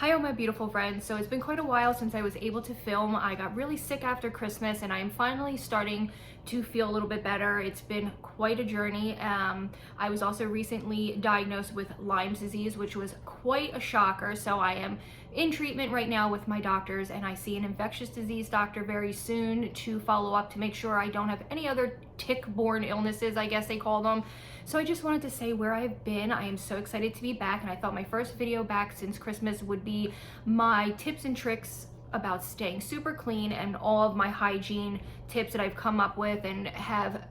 Hi, all my beautiful friends. So it's been quite a while since I was able to film. I got really sick after Christmas and I am finally starting to feel a little bit better. It's been quite a journey. I was also recently diagnosed with Lyme's disease, which was quite a shocker. So I am in treatment right now with my doctors, and I see an infectious disease doctor very soon to follow up to make sure I don't have any other tick-borne illnesses, I guess they call them. So I just wanted to say where I've been. I am so excited to be back, and I thought my first video back since Christmas would be my tips and tricks about staying super clean and all of my hygiene tips that I've come up with and have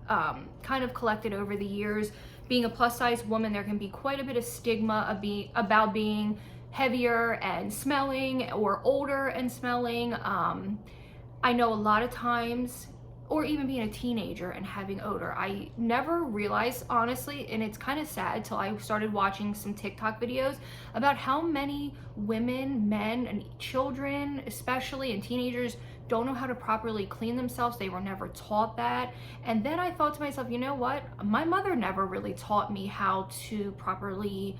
kind of collected over the years. Being a plus size woman, there can be quite a bit of stigma about being heavier and smelling or older and smelling. I know a lot of times, or even being a teenager and having odor, I never realized, honestly, and it's kind of sad till I started watching some TikTok videos about how many women, men, and children, especially, and teenagers don't know how to properly clean themselves. They were never taught that. And then I thought to myself, you know what? My mother never really taught me how to properly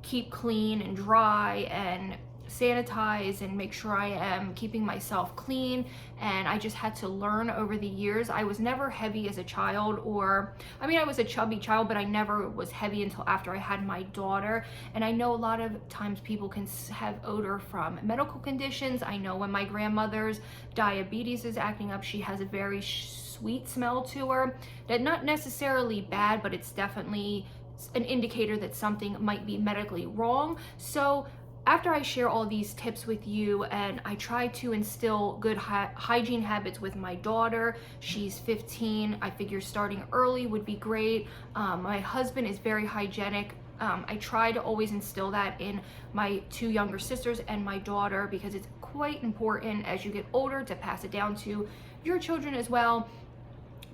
keep clean and dry and sanitize and make sure I am keeping myself clean. And I just had to learn over the years. I was never heavy as a child, or I mean, I was a chubby child, but I never was heavy until after I had my daughter. And I know a lot of times people can have odor from medical conditions. I know when my grandmother's diabetes is acting up, she has a very sweet smell to her. That not necessarily bad, but it's definitely an indicator that something might be medically wrong. So after I share all these tips with you, and I try to instill good hygiene habits with my daughter, she's 15, I figure starting early would be great. My husband is very hygienic. I try to always instill that in my two younger sisters and my daughter, because it's quite important as you get older to pass it down to your children as well,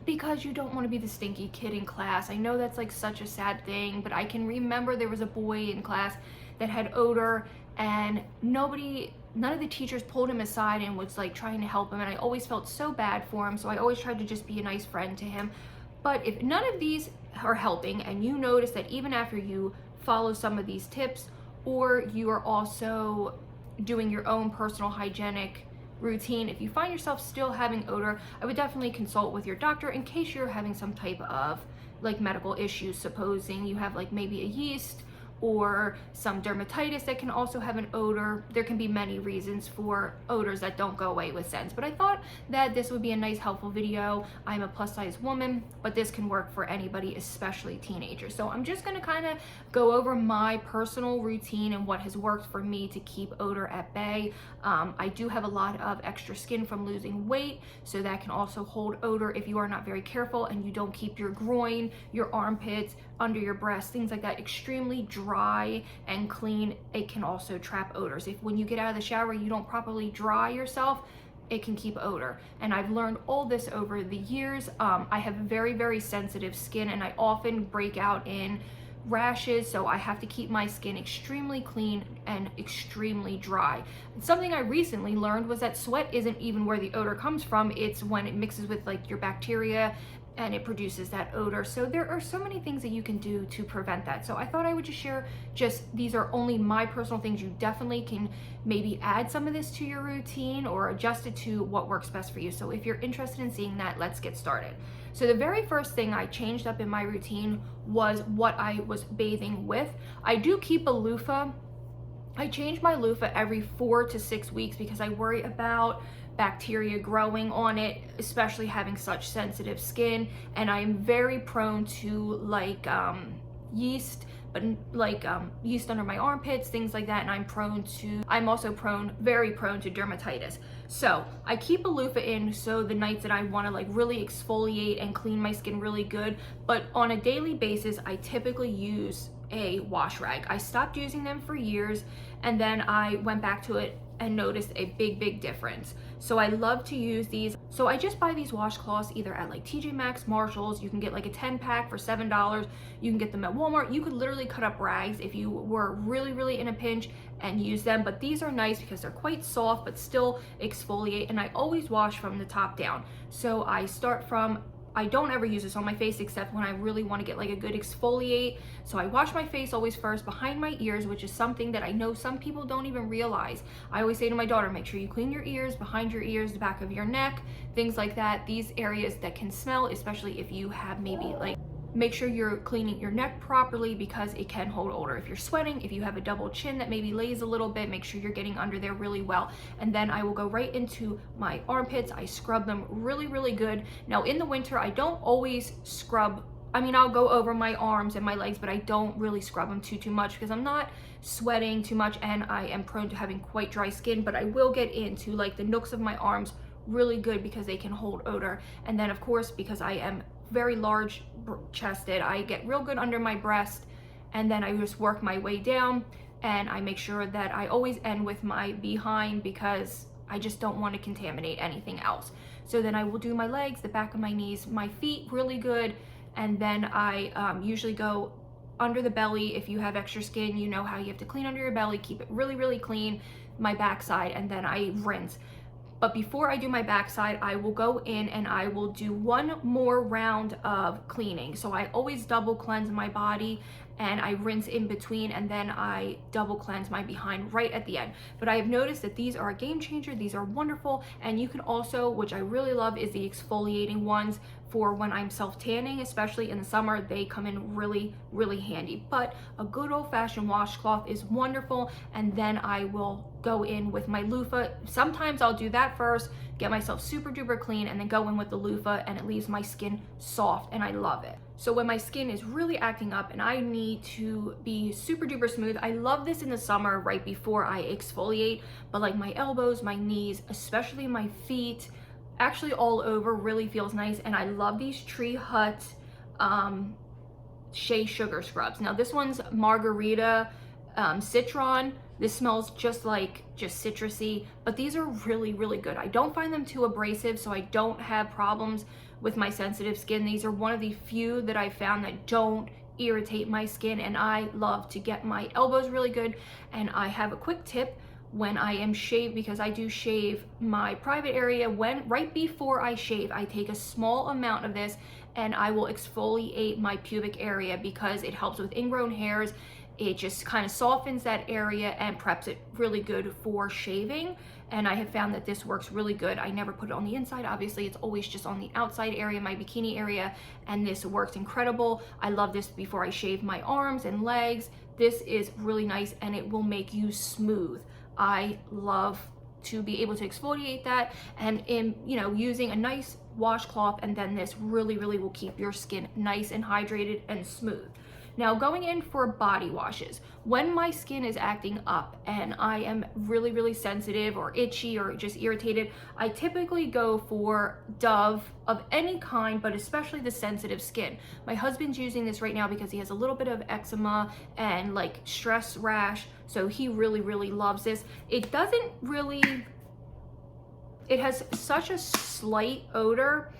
because you don't want to be the stinky kid in class. I know that's like such a sad thing, but I can remember there was a boy in class that had odor, and none of the teachers pulled him aside and was like trying to help him, and I always felt so bad for him. So I always tried to just be a nice friend to him. But if none of these are helping, and you notice that even after you follow some of these tips, or you are also doing your own personal hygienic routine, if you find yourself still having odor, I would definitely consult with your doctor in case you're having some type of like medical issues. Supposing you have like maybe a yeast or some dermatitis that can also have an odor. There can be many reasons for odors that don't go away with scents, but I thought that this would be a nice helpful video. I'm a plus size woman, but this can work for anybody, especially teenagers. So I'm just gonna kind of go over my personal routine and what has worked for me to keep odor at bay. I do have a lot of extra skin from losing weight, so that can also hold odor if you are not very careful and you don't keep your groin, your armpits, under your breast, things like that, extremely dry and clean. It can also trap odors. If when you get out of the shower, you don't properly dry yourself, it can keep odor. And I've learned all this over the years. I have very, very sensitive skin, and I often break out in rashes, so I have to keep my skin extremely clean and extremely dry. And something I recently learned was that sweat isn't even where the odor comes from. It's when it mixes with like your bacteria and it produces that odor. So there are so many things that you can do to prevent that. So I thought I would just share, these are only my personal things. You definitely can maybe add some of this to your routine or adjust it to what works best for you. So if you're interested in seeing that, let's get started. So the very first thing I changed up in my routine was what I was bathing with. I do keep a loofah. I change my loofah every 4 to 6 weeks because I worry about bacteria growing on it, especially having such sensitive skin. And I am very prone to like yeast, but like yeast under my armpits, things like that. And I'm also very prone to dermatitis. So I keep a loofah in so the nights that I want to like really exfoliate and clean my skin really good. But on a daily basis, I typically use a wash rag. I stopped using them for years, and then I went back to it and noticed a big difference. So I love to use these. So I just buy these washcloths either at like TJ Maxx, Marshalls. You can get like a 10-pack for $7. You can get them at Walmart. You could literally cut up rags if you were really in a pinch and use them. But these are nice because they're quite soft but still exfoliate, and I always wash from the top down. So I I don't ever use this on my face except when I really want to get like a good exfoliate. So I wash my face always first behind my ears, which is something that I know some people don't even realize. I always say to my daughter, make sure you clean your ears, behind your ears, the back of your neck, things like that. These areas that can smell, especially if you have maybe like, make sure you're cleaning your neck properly because it can hold odor. If you're sweating, if you have a double chin that maybe lays a little bit, make sure you're getting under there really well. And then I will go right into my armpits. I scrub them really, really good. Now in the winter, I don't always scrub. I mean, I'll go over my arms and my legs, but I don't really scrub them too much because I'm not sweating too much and I am prone to having quite dry skin, but I will get into like the nooks of my arms really good because they can hold odor. And then of course, because I am very large chested, I get real good under my breast, and then I just work my way down, and I make sure that I always end with my behind because I just don't want to contaminate anything else. So then I will do my legs, the back of my knees, my feet really good, and then I usually go under the belly. If you have extra skin, you know how you have to clean under your belly, keep it really, really clean, my backside, and then I rinse. But before I do my backside, I will go in and I will do one more round of cleaning. So I always double cleanse my body and I rinse in between, and then I double cleanse my behind right at the end. But I have noticed that these are a game changer. These are wonderful. And you can also, which I really love, is the exfoliating ones for when I'm self-tanning, especially in the summer. They come in really, really handy. But a good old-fashioned washcloth is wonderful. And then I will go in with my loofah. Sometimes I'll do that first, get myself super duper clean, and then go in with the loofah, and it leaves my skin soft, and I love it. So when my skin is really acting up and I need to be super duper smooth, I love this in the summer right before I exfoliate, but like my elbows, my knees, especially my feet, actually all over, really feels nice. And I love these Tree Hut Shea Sugar Scrubs. Now this one's Margarita Citron. This smells just citrusy, but these are really, really good. I don't find them too abrasive, so I don't have problems with my sensitive skin. These are one of the few that I found that don't irritate my skin, and I love to get my elbows really good. And I have a quick tip when I am shaved, because I do shave my private area. Right before I shave, I take a small amount of this and I will exfoliate my pubic area because it helps with ingrown hairs. It just kind of softens that area and preps it really good for shaving. And I have found that this works really good. I never put it on the inside. Obviously, it's always just on the outside area, my bikini area, and this works incredible. I love this before I shave my arms and legs. This is really nice and it will make you smooth. I love to be able to exfoliate that, and using a nice washcloth, and then this really, really will keep your skin nice and hydrated and smooth. Now going in for body washes, when my skin is acting up and I am really, really sensitive or itchy or just irritated, I typically go for Dove of any kind, but especially the sensitive skin. My husband's using this right now because he has a little bit of eczema and like stress rash, so he really, really loves this. It has such a slight odor,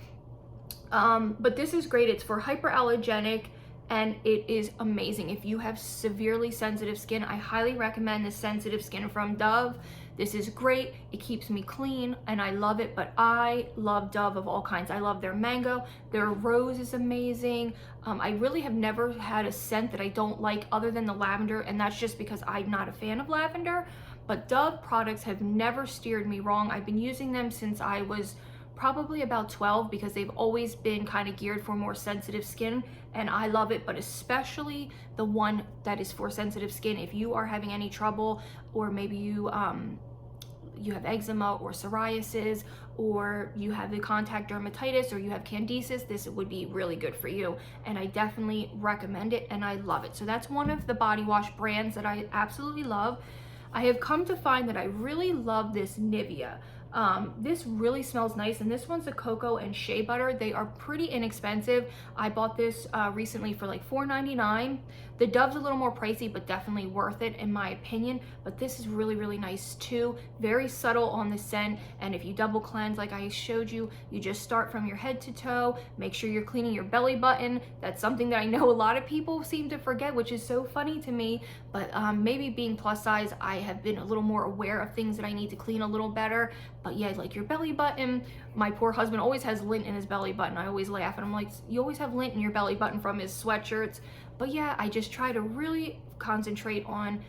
but this is great. It's for hyperallergenic, and it is amazing. If you have severely sensitive skin, I highly recommend the sensitive skin from Dove. This is great. It keeps me clean and I love it, but I love Dove of all kinds. I love their mango. Their rose is amazing. I really have never had a scent that I don't like other than the lavender, and that's just because I'm not a fan of lavender. But Dove products have never steered me wrong. I've been using them since I was probably about 12 because they've always been kind of geared for more sensitive skin, and I love it. But especially the one that is for sensitive skin, if you are having any trouble, or maybe you have eczema or psoriasis, or you have the contact dermatitis, or you have candidiasis, this would be really good for you, and I definitely recommend it and I love it. So that's one of the body wash brands that I absolutely love. I have come to find that I really love this Nivea. This really smells nice, and this one's a cocoa and shea butter. They are pretty inexpensive. I bought this recently for like $4.99. The Dove's a little more pricey, but definitely worth it in my opinion. But this is really, really nice too. Very subtle on the scent. And if you double cleanse, like I showed you, you just start from your head to toe. Make sure you're cleaning your belly button. That's something that I know a lot of people seem to forget, which is so funny to me. But maybe being plus size, I have been a little more aware of things that I need to clean a little better. But yeah, like your belly button. My poor husband always has lint in his belly button. I always laugh and I'm like, you always have lint in your belly button from his sweatshirts. But yeah, I just try to really concentrate on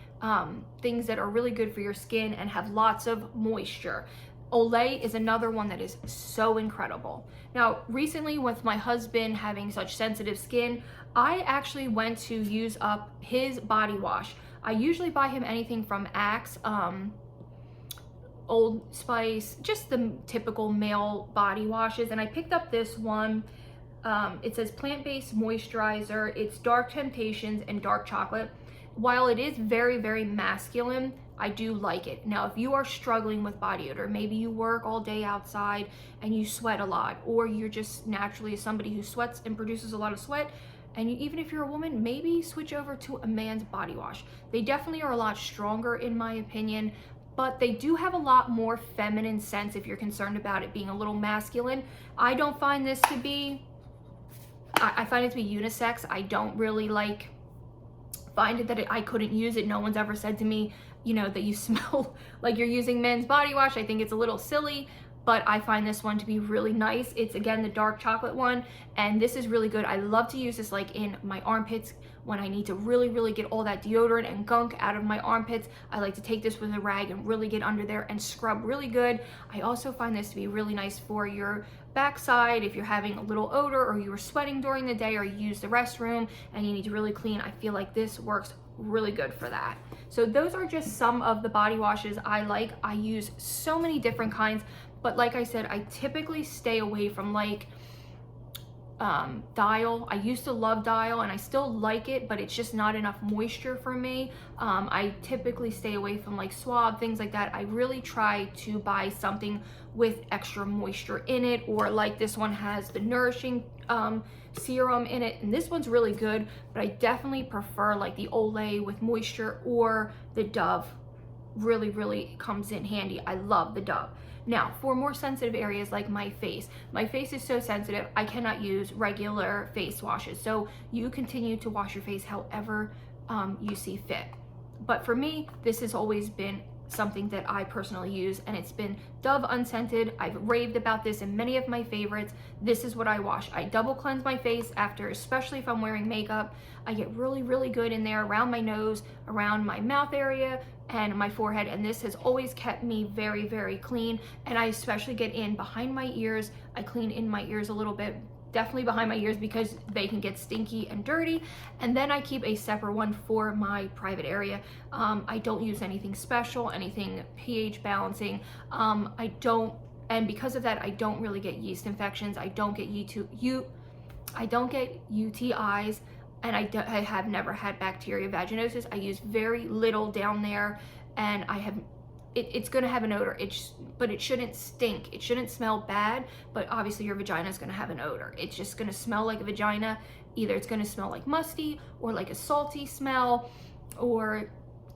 things that are really good for your skin and have lots of moisture. Olay is another one that is so incredible. Now, recently with my husband having such sensitive skin, I actually went to use up his body wash. I usually buy him anything from Axe, Old Spice, just the typical male body washes. And I picked up this one. It says plant-based moisturizer. It's Dark Temptations and Dark Chocolate. While it is very, very masculine, I do like it. Now, if you are struggling with body odor, maybe you work all day outside and you sweat a lot, or you're just naturally somebody who sweats and produces a lot of sweat, and even if you're a woman, maybe switch over to a man's body wash. They definitely are a lot stronger in my opinion, but they do have a lot more feminine scents if you're concerned about it being a little masculine. I don't find this to be, I find it to be unisex. I don't really find it that I couldn't use it. No one's ever said to me, you know, that you smell like you're using men's body wash. I think it's a little silly, but I find this one to be really nice. It's again the dark chocolate one, and this is really good. I love to use this like in my armpits when I need to really, really get all that deodorant and gunk out of my armpits. I like to take this with a rag and really get under there and scrub really good. I also find this to be really nice for your backside if you're having a little odor or you were sweating during the day or you use the restroom and you need to really clean. I feel like this works really good for that. So those are just some of the body washes I like. I use so many different kinds, but like I said, I typically stay away from like Dial. I used to love Dial and I still like it, but it's just not enough moisture for me. I typically stay away from like Suave, things like that. I really try to buy something with extra moisture in it, or like this one has the nourishing serum in it, and this one's really good, but I definitely prefer like the Olay with moisture, or the Dove really, really comes in handy. I love the Dove. Now, for more sensitive areas like my face is so sensitive, I cannot use regular face washes. So you continue to wash your face however you see fit. But for me, this has always been something that I personally use, and it's been Dove Unscented. I've raved about this in many of my favorites. This is what I wash. I double cleanse my face after, especially if I'm wearing makeup. I get really, really good in there around my nose, around my mouth area, and my forehead, and this has always kept me very, very clean. And I especially get in behind my ears. I clean in my ears a little bit, definitely behind my ears, because they can get stinky and dirty. And then I keep a separate one for my private area. I don't use anything special, anything pH balancing. And because of that, I don't really get yeast infections. I don't get UTIs, and I have never had bacteria vaginosis. I use very little down there, and it's gonna have an odor, but it shouldn't stink. It shouldn't smell bad, but obviously your vagina is gonna have an odor. It's just gonna smell like a vagina. Either it's gonna smell like musty or like a salty smell, or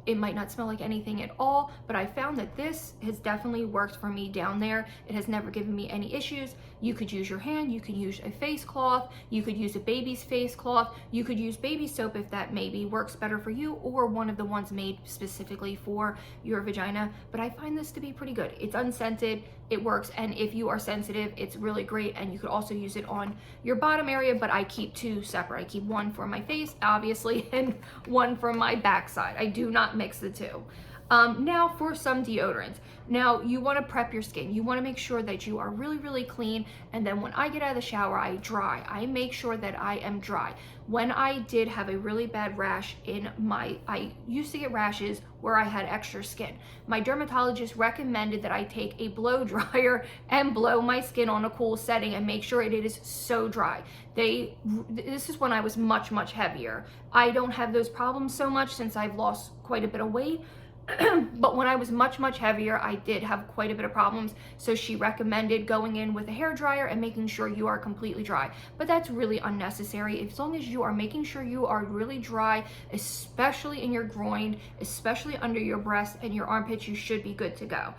it might not smell like anything at all. But I found that this has definitely worked for me down there. It has never given me any issues. You could use your hand, you could use a face cloth, you could use a baby's face cloth, you could use baby soap if that maybe works better for you, or one of the ones made specifically for your vagina. But I find this to be pretty good. It's unscented, it works, and if you are sensitive, it's really great. And you could also use it on your bottom area, but I keep two separate. I keep one for my face, obviously, and one for my backside. I do not mix the two. Now for some deodorants. Now you want to prep your skin. You want to make sure that you are really, really clean. And then when I get out of the shower, I dry. I make sure that I am dry. When I did have a really bad rash I used to get rashes where I had extra skin. My dermatologist recommended that I take a blow dryer and blow my skin on a cool setting and make sure it is so dry. This is when I was much, much heavier. I don't have those problems so much since I've lost quite a bit of weight. But when I was much heavier, I did have quite a bit of problems. So she recommended going in with a hair dryer and making sure you are completely dry. But that's really unnecessary. As long as you are making sure you are really dry, especially in your groin, especially under your breast and your armpits, you should be good to go.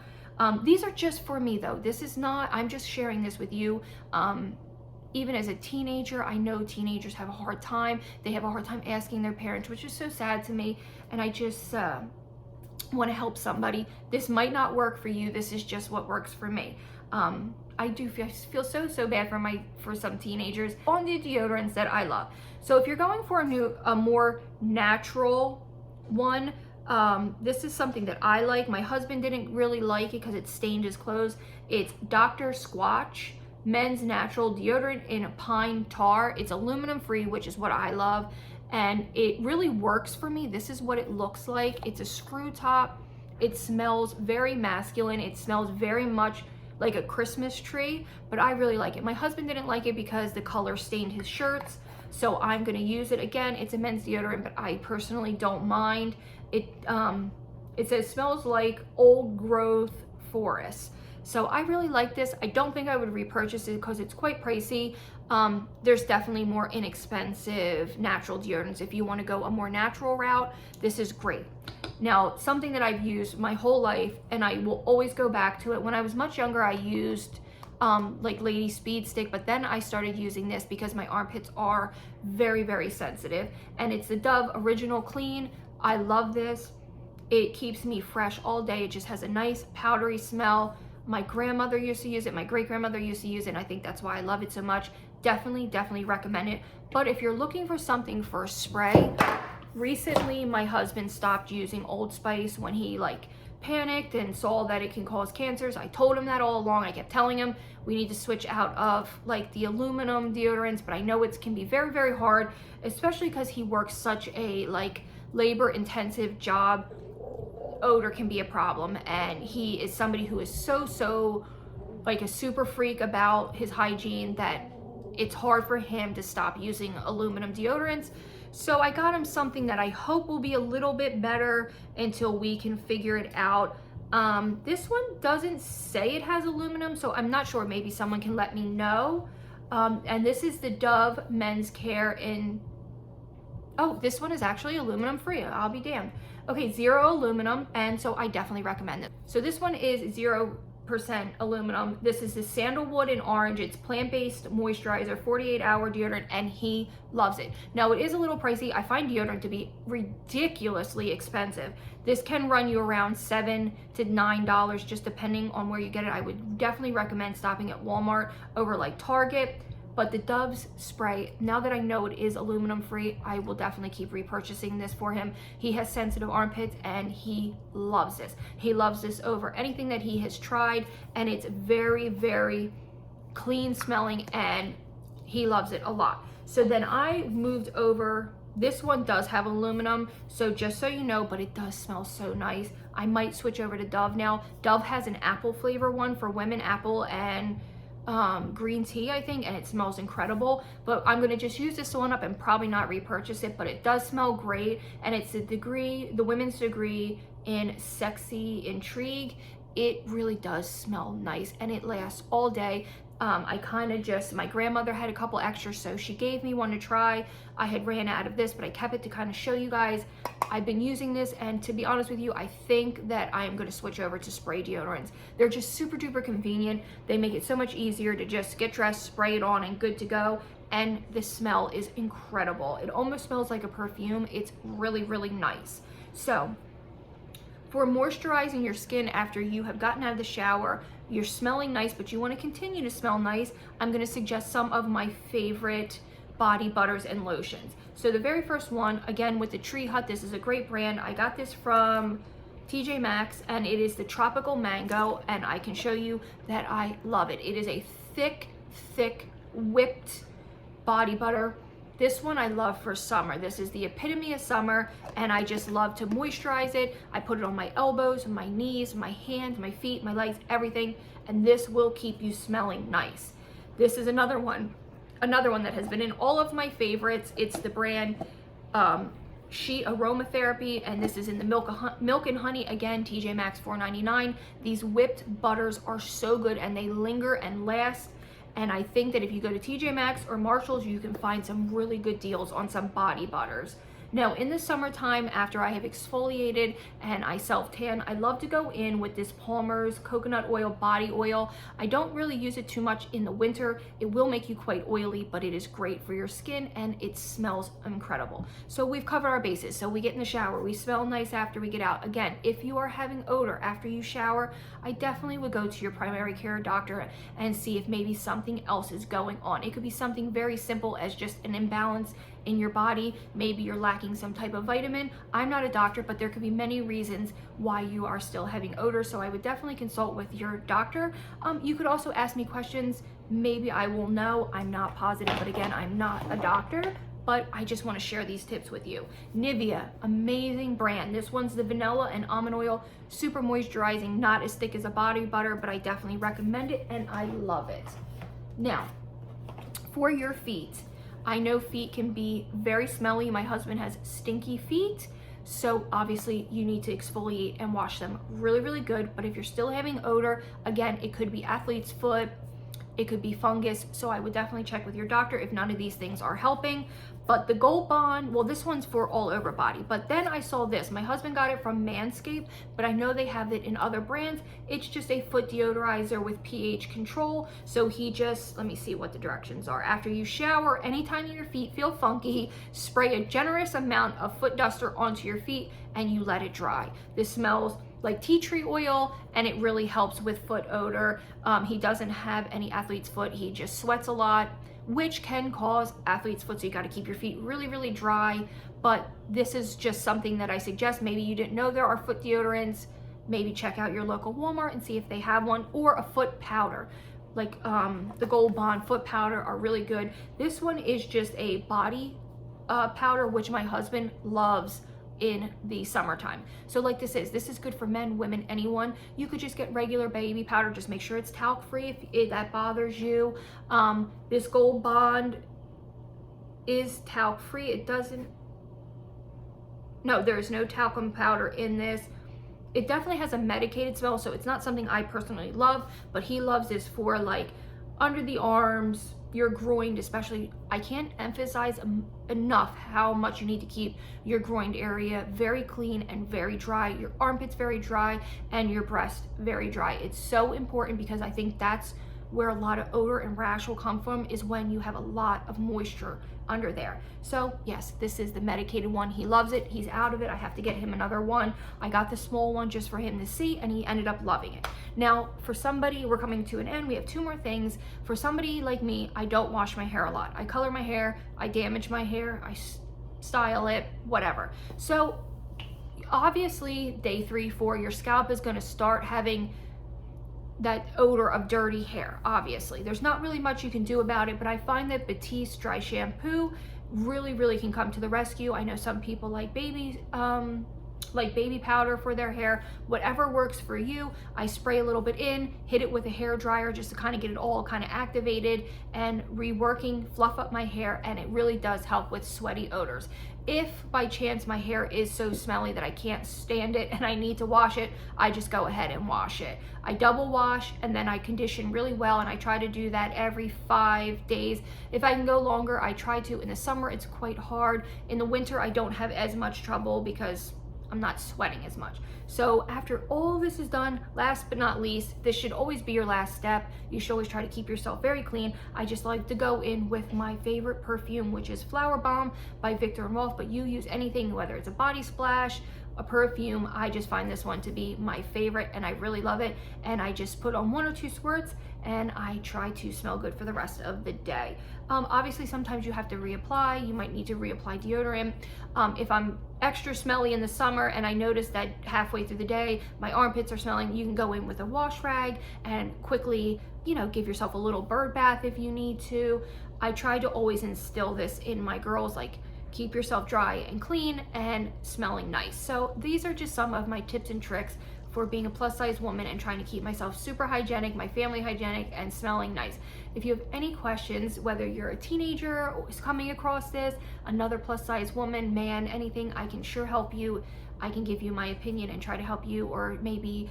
These are just for me though. This is not, I'm just sharing this with you. Even as a teenager, I know teenagers have a hard time. They have a hard time asking their parents, which is so sad to me. And I just want to help somebody. This might not work for you. This is just what works for me. I do feel so bad for some teenagers. On the deodorants that I love. So if you're going for a more natural one, this is something that I like. My husband didn't really like it because it stained his clothes. It's Dr. Squatch Men's Natural Deodorant in Pine Tar. It's aluminum free, which is what I love. And it really works for me. This is what it looks like. It's a screw top. It smells very masculine. It smells very much like a Christmas tree, but I really like it. My husband didn't like it because the color stained his shirts. So I'm gonna use it. Again, it's a men's deodorant, but I personally don't mind. It says smells like old growth forest. So I really like this. I don't think I would repurchase it because it's quite pricey. There's definitely more inexpensive natural deodorants. If you want to go a more natural route, this is great. Now, something that I've used my whole life, and I will always go back to it. When I was much younger, I used like Lady Speed Stick, but then I started using this because my armpits are very sensitive. And it's the Dove Original Clean. I love this. It keeps me fresh all day. It just has a nice powdery smell. My grandmother used to use it. My great-grandmother used to use it, and I think that's why I love it so much. Definitely recommend it. But if you're looking for something for spray, recently my husband stopped using Old Spice when he like panicked and saw that it can cause cancers. I told him that all along. I kept telling him we need to switch out of like the aluminum deodorants, but I know it can be very hard, especially because he works such a like labor-intensive job. Odor can be a problem, and he is somebody who is so like a super freak about his hygiene that it's hard for him to stop using aluminum deodorants. So I got him something that I hope will be a little bit better until we can figure it out. This one doesn't say it has aluminum, so I'm not sure. Maybe someone can let me know. And this is the Dove Men's Care in, oh, this one is actually aluminum free. I'll be damned. Okay, 0 aluminum, and so I definitely recommend it. So this one is 0% aluminum. This is the sandalwood and orange. It's plant-based moisturizer, 48-hour deodorant, and he loves it. Now, it is a little pricey. I find deodorant to be ridiculously expensive. This can run you around $7 to $9, just depending on where you get it. I would definitely recommend stopping at Walmart over like Target. But the Dove's spray, now that I know it is aluminum free, I will definitely keep repurchasing this for him. He has sensitive armpits and he loves this. He loves this over anything that he has tried, and it's very clean smelling, and he loves it a lot. So then I moved over. This one does have aluminum, so just so you know, but it does smell so nice. I might switch over to Dove now. Dove has an apple flavor one for women, apple and green tea, I think, and it smells incredible. But I'm gonna just use this one up and probably not repurchase it, but it does smell great, and it's the women's degree in Sexy Intrigue. It really does smell nice, and it lasts all day. I kind of just, my grandmother had a couple extras, so she gave me one to try. I had ran out of this, but I kept it to kind of show you guys. I've been using this, and to be honest with you, I think that I am going to switch over to spray deodorants. They're just super duper convenient. They make it so much easier to just get dressed, spray it on, and good to go. And the smell is incredible. It almost smells like a perfume. It's really nice. So for moisturizing your skin after you have gotten out of the shower, you're smelling nice, but you want to continue to smell nice, I'm going to suggest some of my favorite body butters and lotions. So the very first one, again with the Tree Hut, this is a great brand. I got this from TJ Maxx, and it is the Tropical Mango, and I can show you that I love it. It is a thick whipped body butter. This one I love for summer. This is the epitome of summer, and I just love to moisturize it. I put it on my elbows, my knees, my hands, my feet, my legs, everything, and this will keep you smelling nice. This is another one that has been in all of my favorites. It's the brand sheet aromatherapy, and this is in the milk and honey. Again, TJ Maxx $4.99. These whipped butters are so good and they linger and last. And I think that if you go to TJ Maxx or Marshall's, you can find some really good deals on some body butters. Now, in the summertime, after I have exfoliated and I self-tan, I love to go in with this Palmer's coconut oil body oil. I don't really use it too much in the winter. It will make you quite oily, but it is great for your skin and it smells incredible. So we've covered our bases. So we get in the shower, we smell nice after we get out. Again, if you are having odor after you shower, I definitely would go to your primary care doctor and see if maybe something else is going on. It could be something very simple as just an imbalance in your body. Maybe you're lacking some type of vitamin. I'm not a doctor, but there could be many reasons why you are still having odor. So I would definitely consult with your doctor. You could also ask me questions. Maybe I will know. I'm not positive, but again, I'm not a doctor, but I just want to share these tips with you. Nivea, amazing brand. This one's the vanilla and almond oil, super moisturizing, not as thick as a body butter, but I definitely recommend it and I love it. Now, for your feet, I know feet can be very smelly. My husband has stinky feet, so obviously you need to exfoliate and wash them really, really good. But if you're still having odor, again, it could be athlete's foot, it could be fungus, so I would definitely check with your doctor if none of these things are helping. But the Gold Bond, well, this one's for all over body, but then I saw this. My husband got it from Manscaped, but I know they have it in other brands. It's just a foot deodorizer with pH control. So he just, let me see what the directions are. After you shower, anytime your feet feel funky, spray a generous amount of foot duster onto your feet and you let it dry. This smells like tea tree oil and it really helps with foot odor. He doesn't have any athlete's foot. He just sweats a lot, which can cause athlete's foot. So you got to keep your feet really, really dry. But this is just something that I suggest. Maybe you didn't know there are foot deodorants. Maybe check out your local Walmart and see if they have one, or a foot powder. Like the Gold Bond foot powder are really good. This one is just a body powder, which my husband loves in the summertime. So like this is good for men, women, anyone. You could just get regular baby powder. Just make sure it's talc free if that bothers you. This Gold Bond is talc free. It doesn't, no, there's no talcum powder in this. It definitely has a medicated smell, so it's not something I personally love, but he loves this for like under the arms, your groin especially. I can't emphasize enough how much you need to keep your groin area very clean and very dry, your armpits very dry, and your breast very dry. It's so important because I think that's where a lot of odor and rash will come from, is when you have a lot of moisture under there. So yes, this is the medicated one. He loves it. He's out of it. I have to get him another one. I got the small one just for him to see, and he ended up loving it. Now, for somebody, we're coming to an end. We have two more things. For somebody like me, I don't wash my hair a lot. I color my hair, I damage my hair, I style it, whatever. So obviously day 3, 4, your scalp is going to start having that odor of dirty hair. Obviously there's not really much you can do about it, but I find that Batiste dry shampoo really can come to the rescue. I know some people like baby powder for their hair. Whatever works for you. I spray a little bit in, hit it with a hair dryer just to kind of get it all kind of activated and reworking, fluff up my hair, and it really does help with sweaty odors. If by chance my hair is so smelly that I can't stand it and I need to wash it, I just go ahead and wash it. I double wash and then I condition really well, and I try to do that every 5 days. If I can go longer, I try to. In the summer, it's quite hard. In the winter, I don't have as much trouble because I'm not sweating as much. So after all this is done, last but not least, this should always be your last step. You should always try to keep yourself very clean. I just like to go in with my favorite perfume, which is Flower Bomb by Viktor & Rolf, but you use anything, whether it's a body splash, a perfume. I just find this one to be my favorite and I really love it. And I just put on 1 or 2 squirts and I try to smell good for the rest of the day. Obviously, sometimes you have to reapply. You might need to reapply deodorant. If I'm extra smelly in the summer and I notice that halfway through the day my armpits are smelling, you can go in with a wash rag and quickly, give yourself a little bird bath if you need to. I try to always instill this in my girls, like keep yourself dry and clean and smelling nice. So these are just some of my tips and tricks for being a plus size woman and trying to keep myself super hygienic, my family hygienic, and smelling nice. If you have any questions, whether you're a teenager or is coming across this, another plus size woman, man, anything, I can sure help you. I can give you my opinion and try to help you, or maybe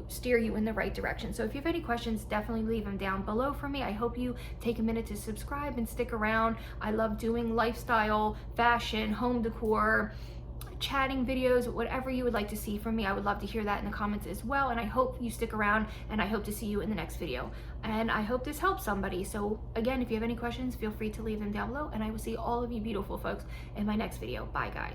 steer you in the right direction. So if you have any questions, definitely leave them down below for me. I hope you take a minute to subscribe and stick around. I love doing lifestyle, fashion, home decor, chatting videos, whatever you would like to see from me. I would love to hear that in the comments as well. And I hope you stick around, and I hope to see you in the next video. And I hope this helps somebody. So again, if you have any questions, feel free to leave them down below, and I will see all of you beautiful folks in my next video. Bye guys.